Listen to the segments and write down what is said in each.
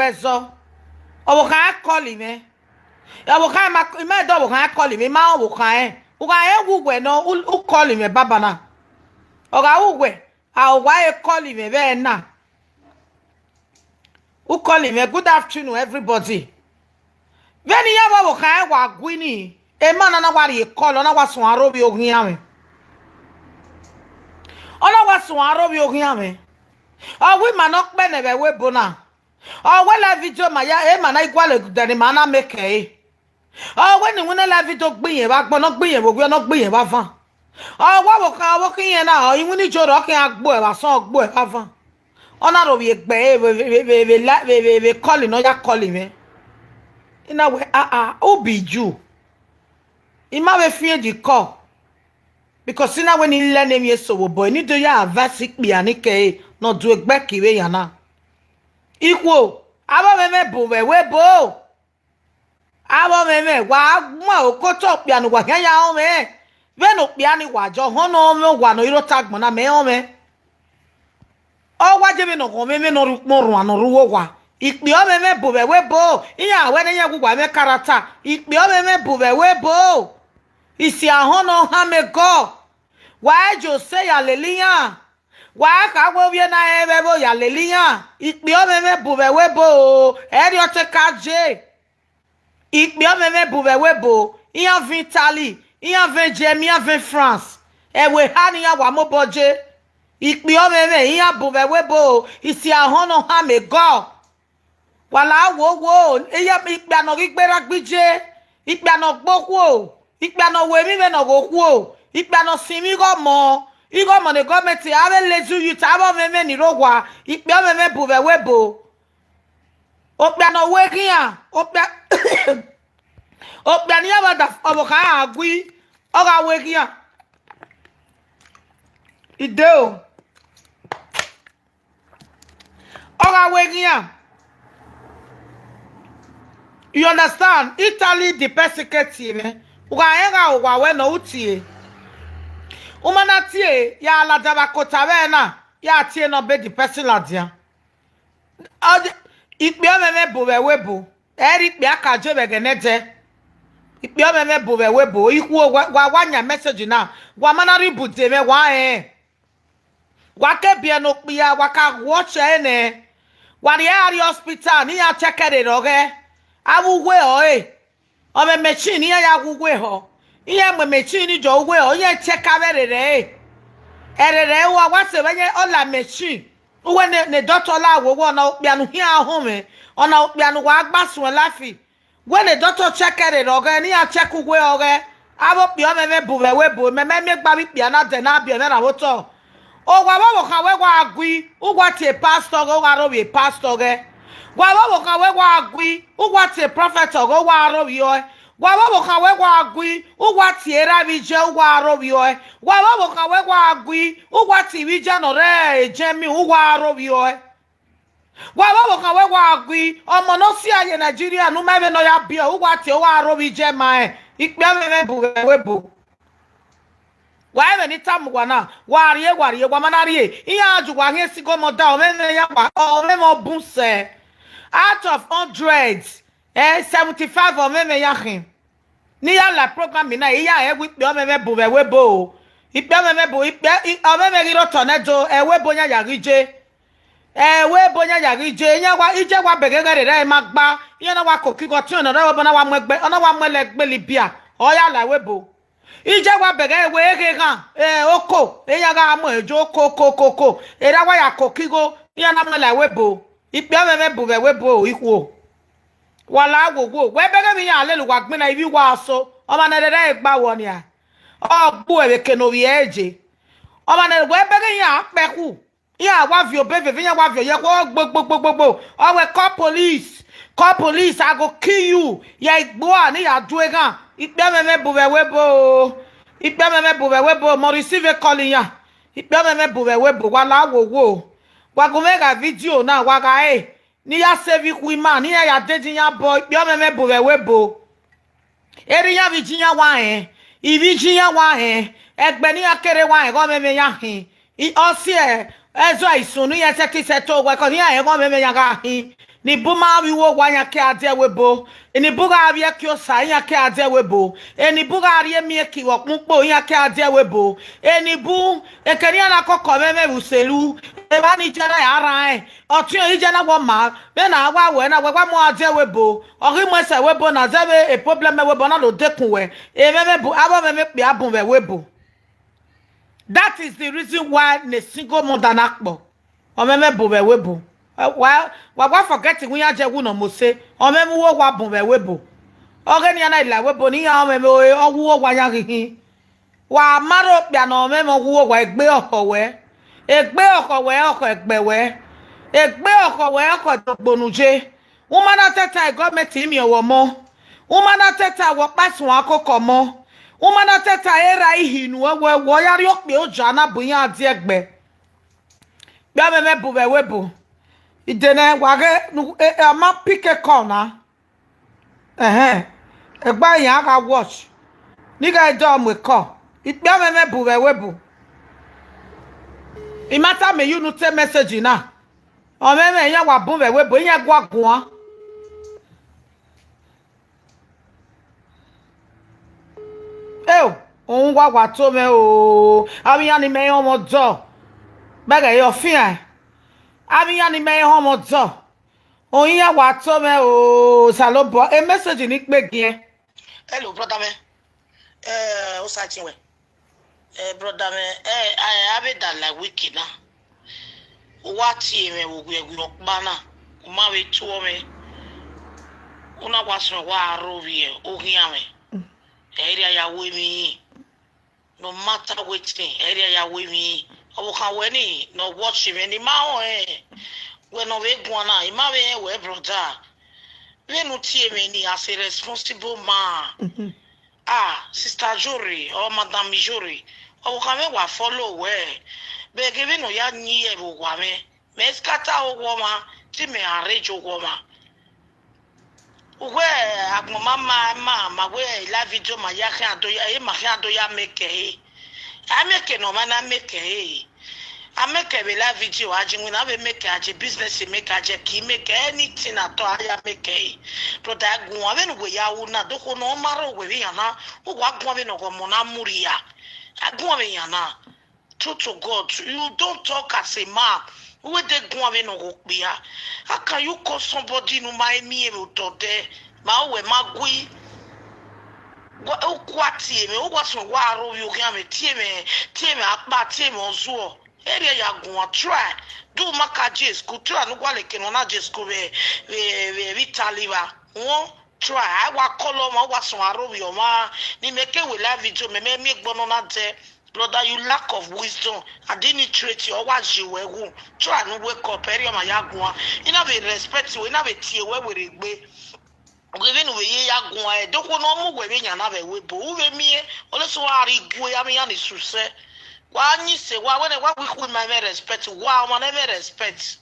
wezo. Owo kan call me. Owo kan me do owo kan call me ma owo kan e. Uga e wugwe no u call me baba na. Oga wugwe. A owa e call me be na. U call me good afternoon everybody. Veni ya owo kan e wa gwini. E man na wa ri call na wa sun arobi ogun ame. Ona wa sun arobi ogun ame. O we man ok be nebe we bona. O we la video ma ya e man na igwale gudani ma na make e. O we ni wona la video gbiyen ba gbon no gbiyen gbogbo no gbiyen ba fan. O wa wo kan wo kin yen na o yin ni joro kin agbo e ba son ogbo e ba fan. Ona ro bi egbe we calling no ya calling me. Ina we obi ju. Ima we fie di call. Because ina when he learn him yeso boy ni do ya advice pe ani ke no do egbe kiwe yana. Ikwo abo meme bo we bo. Abo meme wa mo okoto pe anu wa ya o me. Ve no pe ani wa jo hono me wa no iro tag mo na me o me. O wa je me no ko meme no mo ru anu ruwo wa. Ikpe o meme bo we bo. Iya we ne ya gugwa me character. Ikpe o meme bo we bo. Isi ahono ha me go. Why you say hallelujah? Why ka wo wie na ebe bo hallelujah? Ikpe o meme bu we bo. Eri o te kaje. Ikpe o meme bu we bo. Iyan vin Italy, iyan vin Germany, iyan vin France. Ewe ha ni ya wa mo boje. Ikpe o meme iyan bu we bo. Isi ahono ha me go. Wala wo. Iya ikpe ano gigbera gbije. Ikpe ano gbokwo. Ikpe ano we mi me no go ku. Ikpe ano simi go mo. Igo mo ne government ave lezu you tabo meme ni rogwa. Ikpe o meme bu we bo. Okpe ano we kian. Okpe ani abada oboka agui. Oga we kian. Ideo. Oga we kian. You understand? Italy the persecute. Uga we no utie. Umana tie ya la daba kota we na ya tie no be the person la dia. Ikpe o meme bo we bo. Eri ikpe akaje be genete. Ikpe o meme bo we bo. Iku wa wanya message na. Wa mana ribute me wa Wa ke bia no pia wa ka watch ene. Wa ri ari hospital ni ya checkere roge. Awu we o o me machine ya gugwe ho iye me machine jo gwe ho ye cheka berere erere wa se benye ola machine uwe ne doctor la wo na okpia nu hia ho me ona okpia nu wa agbasun lafi we ne doctor chekere roge ni ya cheku gwe oge abo pio me bu we bo me gba bi pia na de na bia na hoto o wa bo ka we gwa agui ugwa tie pastor go wa ro be pastor ge Wa bo ka we gwa agui ugwa tie prophet go wa ro yo wa bo ka we gwa agui ugwa tie rabi je ugwa ro yo wa bo ka we gwa agui ugwa tie wi je no re je mi ugwa ro yo wa bo ka we gwa agui omo no si aye Nigeria no me no ya bia ugwa tie wa ro wi je ma ikpe me bu we bu wa even ni tam gwa na wa rie wa mana rie iya aju gwa he sigo mo da o me ya pa o me mo bun se out of 100 75 o meme yahin ni ya la program na iya wi pe o meme bu we bo ipe o meme bu ipe o meme ri ro tornado we bo nya yarije we bo nya yarije nya wa ije wa begere re ma gba iya na wa kokigo ti ona re bo na wa megbe ona wa mele gbe libia o ya la we bo ije wa begere we ke kan oko iya ga mo ejo koko era wa ya kokigo iya na mele we bo ipe o meme bu we bo iku wala gogo we bege mi ya lelu wa gbin na ibi wa so o ma na dede gba wo ni a o gbu e ke no wi eje o ma na we bege ya peku ya wa vi obeve ya wa vi ye ko gbogbo o we call police I go kill you ya igbo ani ya du e gan ipe meme bu we bo mo receive calling ya ipe meme bu we bo wala gogo wa go mega video na wa ga ni ya save ku man ni ya dedi ya boy bi o meme bo we bo eri ya bi jinya wa ibi jinya wa egbe ni akere wa go meme ya o si ezo aisunu ya se ti se to we ko ni ya go meme ya ga ni buma wi wo wanya ke ade webo eni buga ari ki osa nya ke ade webo eni buga ari mi ki wo punpo nya ke ade webo eni bu ekeri ana kokko meme uselu e ba ni jara ara e otun yi jana wo ma be na wa we na wa mo ade webo ori mo se webo na zebe e problem webo na lo dekun we e meme bu abo meme pe abun we webo. That is the reason why ne single mother nakpo o meme bu we webo. Wa forgetting we aje wu no mo se o me mu wo wa bun be webo o ge ni ana ila webo ni ya o me o wu wa ya hihin wa maro pia no me mo wu wa egbe oko we oko egbe we egbe oko we oko dogbonuje wo ma na teta government mi owo mo wo ma na teta wo pasun akoko mo wo ma na teta era ihinu wo ya ri ope ojo na bu yan adi egbe bia me bu be webo idene wage ama pick a corner egba yan ga watch ni ga do mo call it bia me bu we webo it matter me you no te message na o me yan wa bu we webo yan gwa gun ohun wa to me o ami yan ni me yan mo do bega yo fin Abi ya ni me homo do. Oyin ya wa to me o salobo e message ni pe gin. Hello brother me. O sa chinwe. Brother me I have that like wiki na. What me wo gwe okpa na. O ma we to me. Una waso wa arowie o hia me. Area ya we mi. No matter wetin area ya we mi. I can weni no watch him any ma when no we gwana ima we brother we no tie me ni as a responsible man sister Jory or madam Jory o can we wa follow we be give no ya ni e bo wa me scatter o ma ti me arrange o ma we agmama ma we live video ma ya kan do ya ma kan do ya make I make no man I make I make a live video aging when I make a business make a key make anything at all I make a but I go when we are not do no matter where we are now who walk one of Mona Muria. I go away yana. True to God, you don't talk as a man. Where they go away no be. How can you call somebody no my me to there? Ma we magui. What team? What's my war? You can me team up, team on zoo. Area ya go try. Do makaje school try no wale kenona je school we vitaliva. Won try. I wa call ma wa so arobi o ma ni make we live video me gbono na te. Brother, you lack of wisdom. I didn't treat you. What you were try no wake up. Area ma ya go. You know be respect you. You know be tie we be. Giving we ya go e do ko no mo we nya na be we bo we mi ole so ari go ya me ya ni suse wa nyi se wa when we my respect wa ma never respect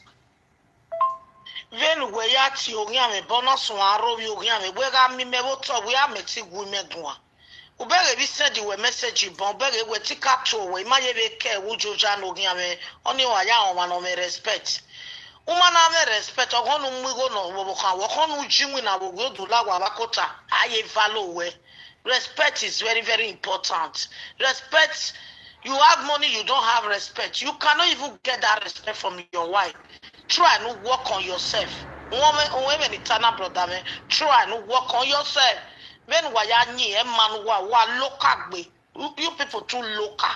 ven we ya ti o nya me bonus wa ro bi o nya me we ga mi me bo to we ya me ti gu me go a o be re bi send we message bon be re we ti ka to we ma ye be ke wo joja no nya me oni wa ya o ma no me respect Umana me respect ogonu mwigo no woboka wokonu jinwi na wogo dula wa bakota aye value we. Respect is very very important. Respect, you have money, you don't have respect. You cannot even get that respect from your wife. Try and work on yourself. Women eternal brother me. Try and work on yourself. When waya nyi e man wa local gbe. You people too local.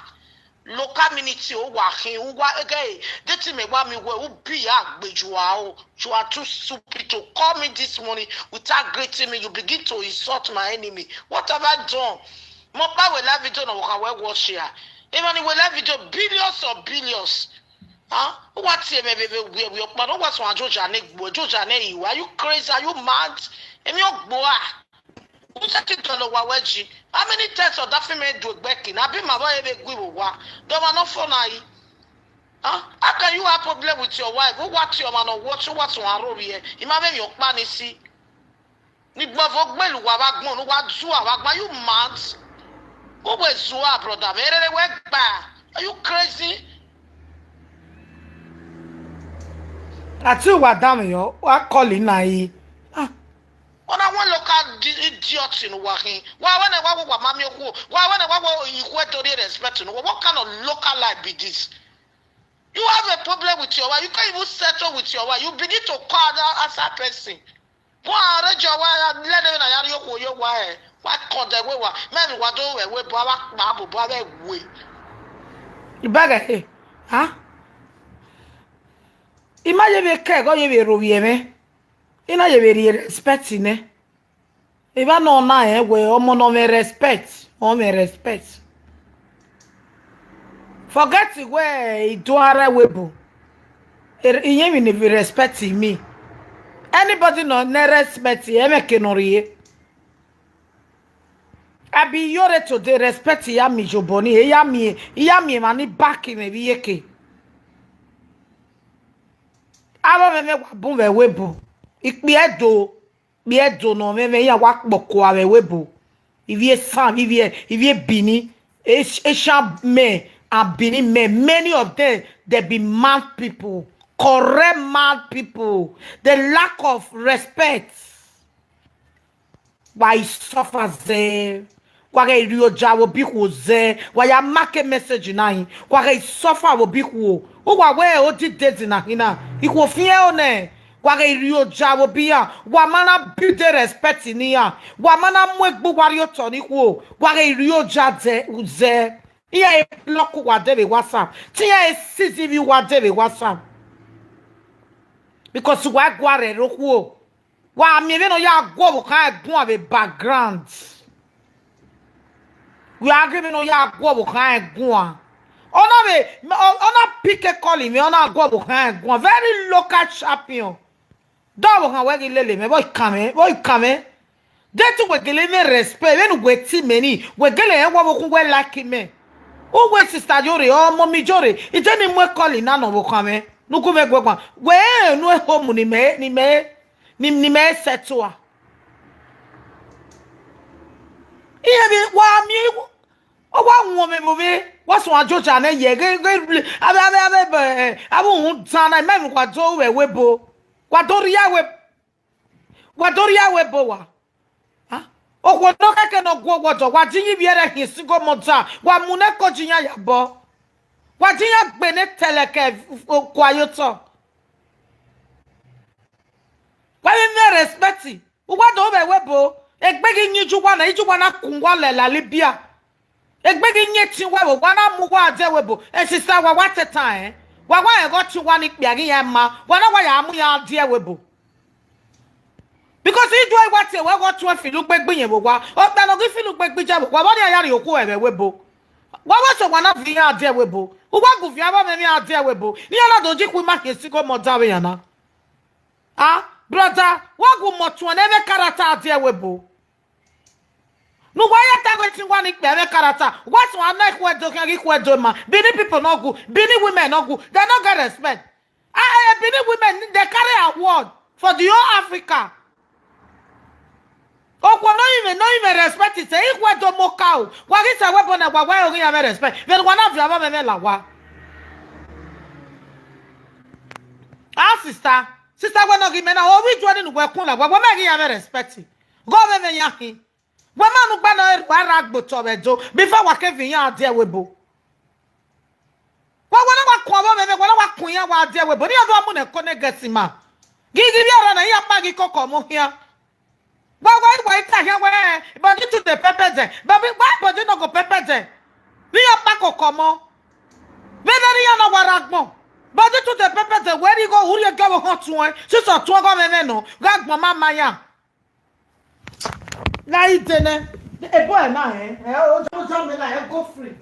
Local community o wa hin wa again deti me wa mi we be agbejuwa o you are too stupid to call me this morning without greeting me. You begin to insult my enemy. What have I done? Mo pa we live video no kan we watch here even we live video billions or billions what say me we pa no wa so ajoja ne gbo ajoja ne iwa. Are you crazy? Are you mad? Emi ogbo a how many times of that female do back in? I've been my boy every good one. Don't want for now. How can you have problem with your wife? Who watch your man or watch what's on road here? Imagine your man is see. Nick Bavok Belu Wagman, what Zua Wagma, you mad? Who was Zua, brother? Very went back. Are you crazy? Ati wa dam yo, wa calling na yi. Ah, Ona one local idiot in working. Why when I walk with mammy who? Why when I walk equatorial respect? What kind of local life be this? You have a problem with your wife. You can't even settle with your wife. You begin to call that as a person. Why arrange your wife? Let them know your wife. What call the way? Maybe what do we babu way? ibaga he. Ah? Imagine be ke go ye be rowie me. Ina ye be respect ne. Eba no na we omo no me respect. O me respect. Forget where iduara webo. Iye mi ne be respect me. Anybody no ne respect e me kenoriye. Abi yore to the respect ya mi joboni e ya mi mani back me bi yeke. Aba me wa we webo. Ikpi edo no me ya wa poko awe webo. Ivie sam ivie bini esha me and bini me, many of them they be mad people, correct mad people. The lack of respect why suffer there. Why rio jawo biku ze why ya make message nine why suffer wo biku o wa we o di date na hina iko fie o ne why rio jawo bia wa mana build respect ni ya wa mana mwegbu wario to ni ko why rio jade uze iya e block wa de WhatsApp tia e CCTV wa de WhatsApp because wa gware roku wa mi be no ya gwo wo kan egun ave background. We are giving no ya go behind one. Ona pick a calling me, ona go behind one. Very local champion. Double can work lele me, boy come. They took we give me respect. When we see many, we get a woman we like me. Oh, we sister Jori, oh, mommy Jori. It's any more calling, none of come. No come back one. Where no home ni me setwa. Iya bi wa mi o wa won me be wa so ajoja na ye abu hun tan na me kwa do we webo wa doria webo wa ha o ko no keke no gwo gwojo wa jinyi bi ere hin sigo mota wa mu ne ko jinya yabo wa jinya gbe ne teleke kwa yoto wa me respect wa do we webo egbegi nyijugwa na ijugwa na kungwa lela libia egbegi nyeti wewo wana muwa ade webo sister wa wateta wa e go chi wani kpiagi ya ma wana wa ya amu ya ade webo because ijo e wate we go tu filu gbegbe yen bo wa o ta no gi filu gbegbe je bo wa boni ayari oku ebe webo wa so wana fi ya ade webo ugwa gu fi aba me mi ade webo ni ala doji ku ma ke sigo mo dawe yana ah brother wa gu mo tu na ebe karata ade webo no why you targeting one in character? What's one like what do ma? Bini people no good, Bini women no good, they not get respect. Bini women they carry award for the whole Africa. Oh, no even respect it. Say equal to mokau. What is a weapon and why only have respect? Then one of your women la wa. Ah, sister, when no give me now, we joining work on. What make you have respect? Go me yahi. Woman gbana waragbo tobedo before wa kevin ya ade webo wa kwa ba me wa kun ya wa ade webo ni odo amu na ko ne gasima gigi bi ara na ya pa gi kokko mo hia wa ita hia we but to the pepper there but why no go pepper there ni ya pa kokko mo be na ya na waragbo but to the pepper there where you go who you go hot one so to go me no gagbon mama ya na itene e boy na o me na go free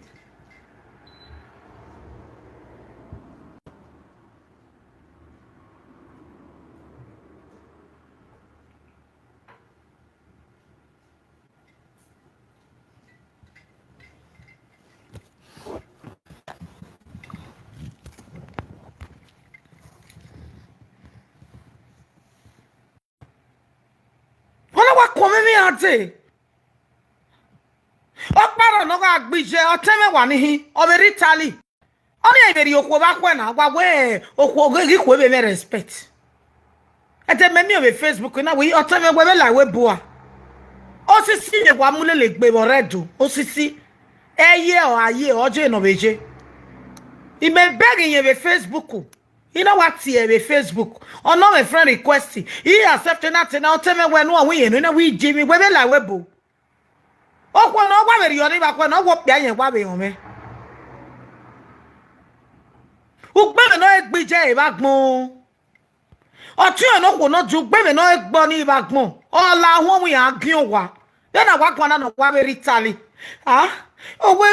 wala wa come me ate Okparo no ga gbije oteme wa ni hi o be ritali Only very okwo ba kwena wa we okwo gi kwo be me respect. Ete me mi o be Facebook na we oteme we be la we boa. Osisi le wa mulele gbe bo redu. Osisi eye o aye oje no beje. I me begging you be Facebook. You know what here be Facebook. Oh no my friend request. He accept nothing now tell me when no we no we Jimmy we be la we bo. O kwa no wa be yori ba kwa no wo pia yen wa be yon me. O gbe me no egbije e ba gbon. O ti o no ko no ju gbe me no egbo ni ba gbon. O la won we agion wa. Then I walk one no wa be ritali. Ah? O we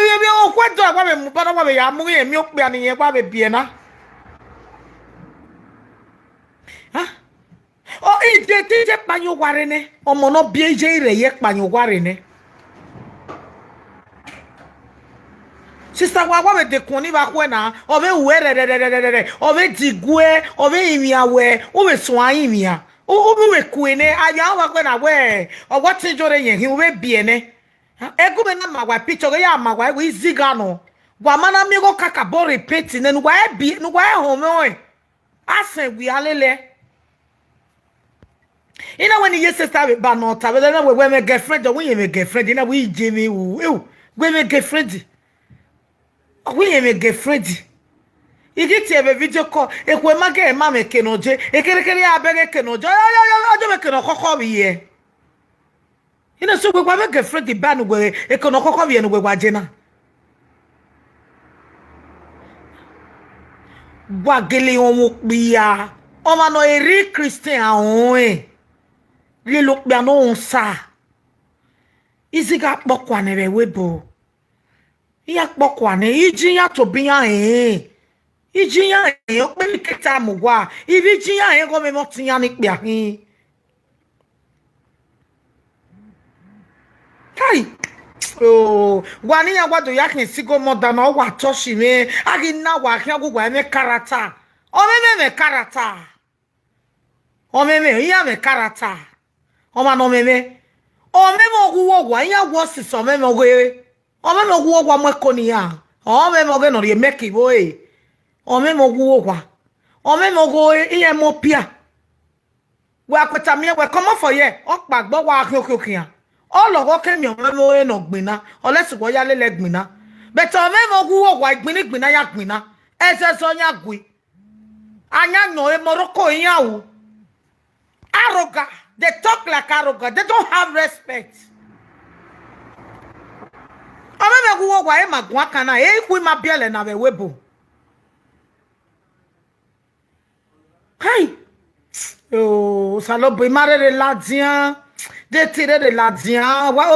o kwa do wa be mu ba no wa be ya mu ye mi o pe ani yen wa be bie na. Ah? O ije ti je panyo ware ne. Omo no bie je ire ye panyo ware ne. Sister wa be de koni ba ko na o be we o be digwe o be imiawe o be so ayimia o be we kuene aya wa ko na we o what jore yen hi o be bie ne egu be na magwa picture ya magwa we ziga no gwa mana mi go kaka bo repeat ne no gwa e bie no gwa e ho me asen wi alele ina when you sister be ba no ta be na we me girlfriend o we me girlfriend ina we jemi wu we me girlfriend we me girlfriend. Igiti ebe video call ekwe mage e ma me kenoje ekerekere ya abege kenoje ojo me keno kokko biye ina so gwa me girlfriend di ba nu gwe ekono kokko biye nu gwe gwaje na gwa gele won piya o ma no eri Christian ahun le lo pe no unsa iziga pokwa ne be webo iya pokwa ne iji ya to biya iji ya o pe keta mugwa ibi ji ya go me mo tin ya ni pe ahin kai oh wani ya gwado ya kin sigo mo da na wa toshi me agi na wa kin agugwa me character o me character o me ya me character o ma no me mo guwo wa ya wo si so me mo gwe o me mo guwo wa mo ko ni ya o me mo ge no re make boy o me mo guwo wa o me mo go iye mo pia wa kweta mi we come for here o pagbo wa akiokian o lo go ke mi o me mo e no gbina o lesi go ya lele gbina but o me mo guwo wa gbina ya gbina ese so nya gwi anya no e moroko yawo arrogant they talk like arrogant they don't have respect o me guwo wa e magwa kana e ku ma biele na be webo Hey, oh, salobo imare de ladian, de tire de ladian, wa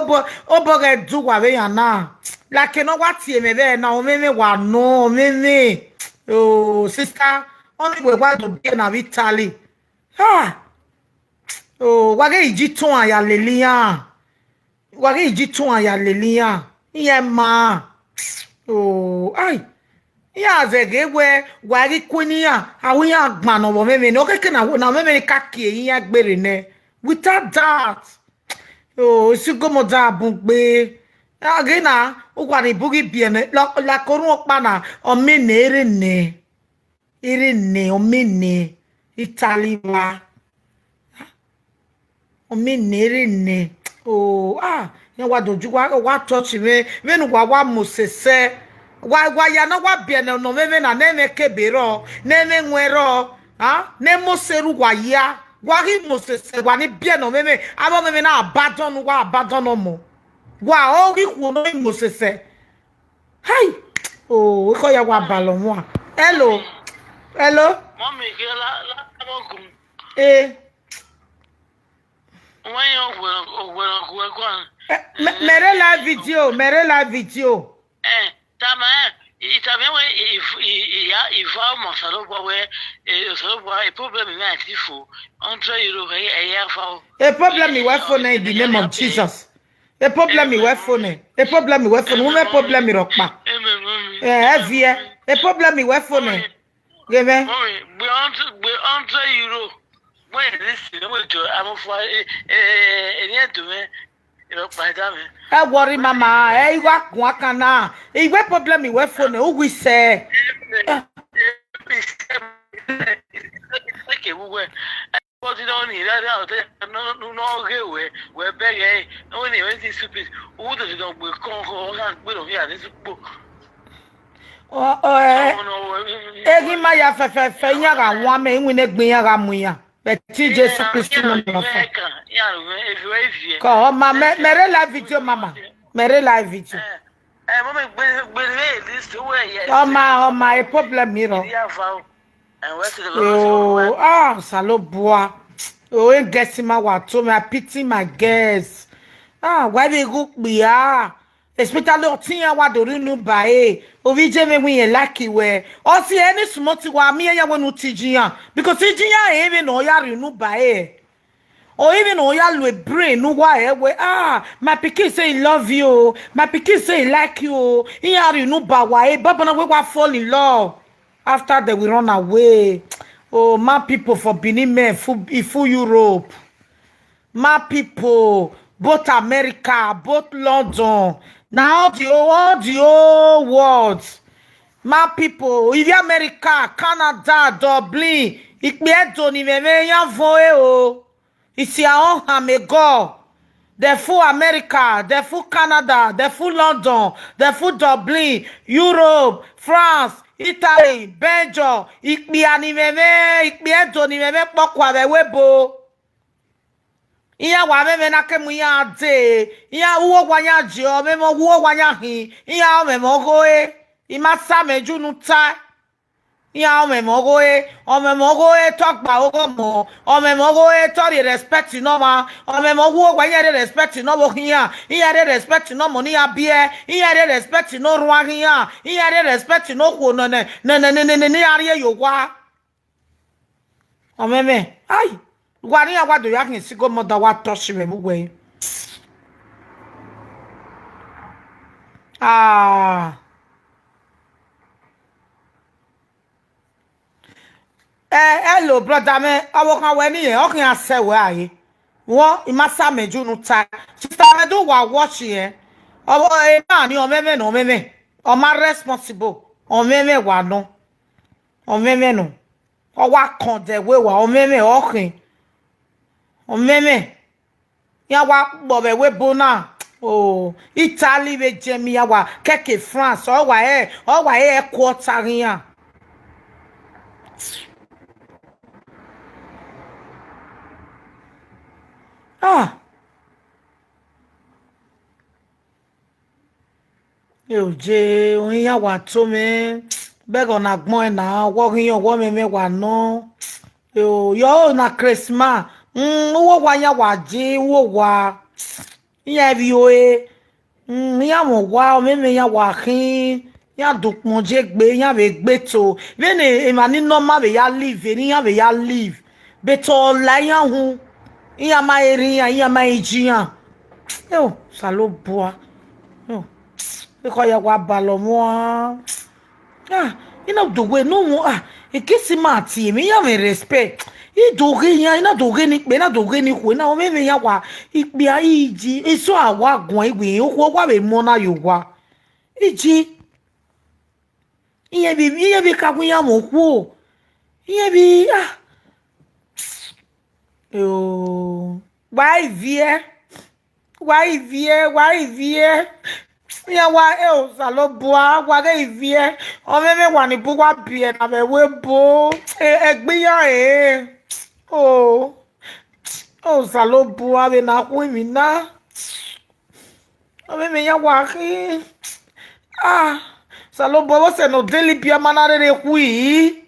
obo ge du wa be yana. La ke no wa tie me be na o me wa no me. Oh, sister, only we wa do be na Italy. Ah. Oh, wa ge iji ton aya lelia. Wa ge iji ton aya lelia. Iye ma. Oh, ai. Ya zege we wari kwenia awun ya gban no me no keke na me ka kie ya gbere ne without that oh sigo mo da bun gbe agina o gwa ni bugi bie ne la korun opa na o me ne ere ne o me ne Italy wa o me ne ere ne oh ya wa doju wa touch me nu wa mosese wa ya na wa bia no me na me kebero me nwero ne moseru wa ya wa hi mosese wa ni bia no me abo me na abadon mo wa o ri ku no mosese hi oh ko ya wa balon wa hello mommy ke la abogun when you go mere la video Tama itame we if mo salo gwa we salo gwa e problem me atifu €100 e ya fa a problem me we phone in the name of Jesus a problem me we phone wo me problem me ropa vie a problem me we phone give me €100 when this we do am for any do me worry mama wa kun akana e we problem me we phone o we say Okay, we were. But you don't need that out there. No, we're begging. Only when this stupid. Who does it don't we don't hear this book? Egi ma ya fe nya ga nwa me nwi ne gbin ya ga mu ya. Be ti Jesu Christ no no. Ko ma mere live video mama. Mere live video. Mama this way. Oh my a problem here. Oh, Saloboa. Oh, ain't guessing my what to me. I pity my guests. Why they go be especially Otinya wa do no buy. Ovije me we lucky where. Or see any smoti wa me ya wonu tijian because tijian even no ya no buy. Or even oya lwe brain no why my pikin say he love you. My pikin say he like you. He are no ba why baba na we fall in love. After they will run away. Oh, my people for Benin men, full Europe. My people, both America, both London. Now all the whole world. My people, if America, Canada, Dublin, Ikbedo ni meme yan voe o. It's your own hamego. The full America, the full Canada, the full London, the full Dublin, Europe, France, Italy, Belgium, ikpiani meme, ikpiedo ni meme pokwa be webo. Iya wa meme na kemu ya de, iya uwo gwanya jio, memo uwo gwanya hi, iya memo goe, imasa meju nuta. Iya memo goe, o memo goe talk ba ogo mo, o memo goe to the respect no ma, o memo uwo gwanya de respect no bo hiya, iya de respect no mo ni abie, iya de respect no ruwa hiya, iya de respect no ko no ne ari yo wa. O meme, ai, gwani ya wa do ya kin sigo mo da wa touch me bu we. Hello, brother me. Awo kan we ni yen, o kan asewe aye. Won imasa meju nu ta. Sister me do wa watch yen. Owo e na ni o meme no meme. O ma responsible. O meme wa no. O meme no. O wa kan de we wa o meme o kin. O meme. Ya wa bo be we bona. Oh, Italy we jemi ya wa keke France. O wa e quarter yan. Yo je oyin ya wa to me bego na gbon e na wo yin owo me wa no yo na Christmas wo wa ya wa je wo wa ya bi o ya mo wa o me ya wa kin ya dupon je gbe ya be gbe to be ni e ma ni normal be ya live ni ya be ya live be to la ya hu ya ma eri ya ma ejian yo Saloboa yo because ya wa balomo the way no e kisi mati mi ya me respect I doge ya ina doge ni pe na doge ni ko na o me ya wa ipe aiji eso awa gun igbe o ko wa be mo na yo wa iji iye bi ka kun ya mo ku iye bi yo why vie ya wa Saloboa wa ge vie o meme wa ni bu wa bie na be we bo egbe ya Saloboa be na ku mi na o meme ya wa ki Saloboa wo se no daily bia manare ku yi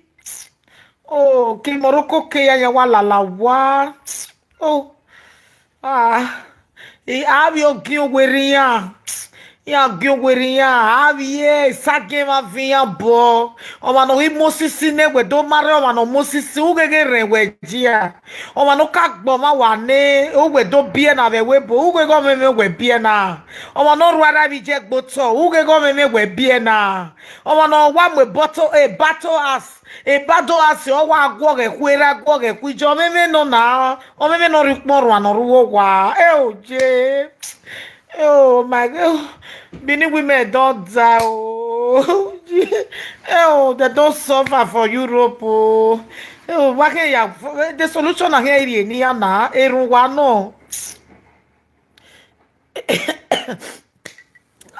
ki Morocco ke ya wa la wa abi o ki o werian ya gyoweria avie sage ma via bo o ma no wi mosisi ne we do mare o ma no mosisi ugege rewejia o ma no ka gbo ma wa ne o we do bie na be we bo ugego me we bie na o ma no ruara bi je gboto ugego me we bie na o ma no wa me boto battle as o wa agwo ge kwera agwo ge kwijo me no na o me no ri poro anoruwo wa oje oh my God, many women don't die. Oh, oh, they don't suffer for Europe. Oh, oh, what can you? The solution here is near na. No.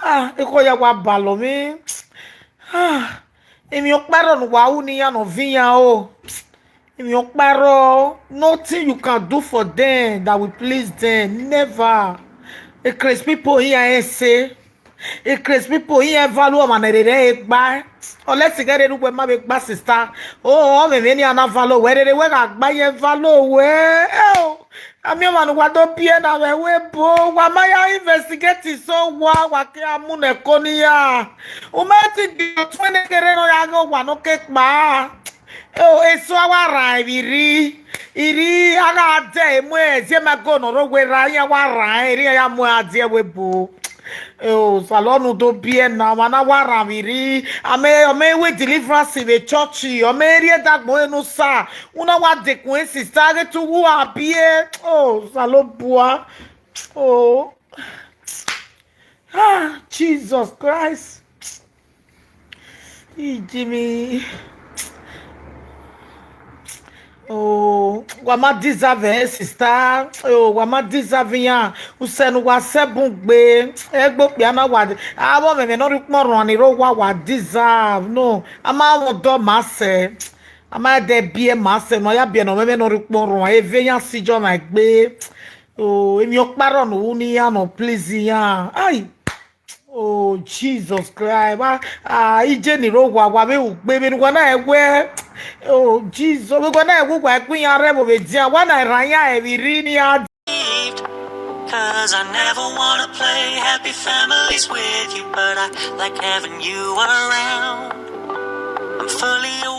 Ah, eko ya wa balo mi. Ah, emi okparo no wa uni ya no vinha o. Emi okparo, nothing you can do for them that will please them. Never. E crazy people here say. E crazy people here value manere egba. Unless you get it ma be gba sister. Oh, me ni ana value. Where they we agba ye value we. Oh. Ami man wa do pie na we bo wa ma ya investigate so wa ke amu ne konia o ma ti di twene kere no ya go wa no ke pa o eso wa ra iri aga de mu e je ma go no ro we ra ya wa ra iri ya mu ade we bo o salonu do pie na mana wa ra iri ame we deliverance in the church o me ri that mo no sa una wa de kun sister ge tu wa pie oh salobua oh ah Jesus Christ Jimmy oh wama deserve sister oh wama deserve yan usenu wa sebun gbe egbo pe ana wa abo me no ri pon ran ni ro wa deserve no ama won do ma se ama de bie ma se no ya bie no me no ri pon ran eve yan sijo ma gbe oh emi oparo no ni yan no please yan ai oh Jesus Christ ah ije ni ro wa be ugbe be ni wa na ewe oh Jesus we go na ewu wa pin yan re mo be dia wa na ran yan e bi ri ni a Cause I never wanna play happy families with you, but I like having you around. I'm fully aware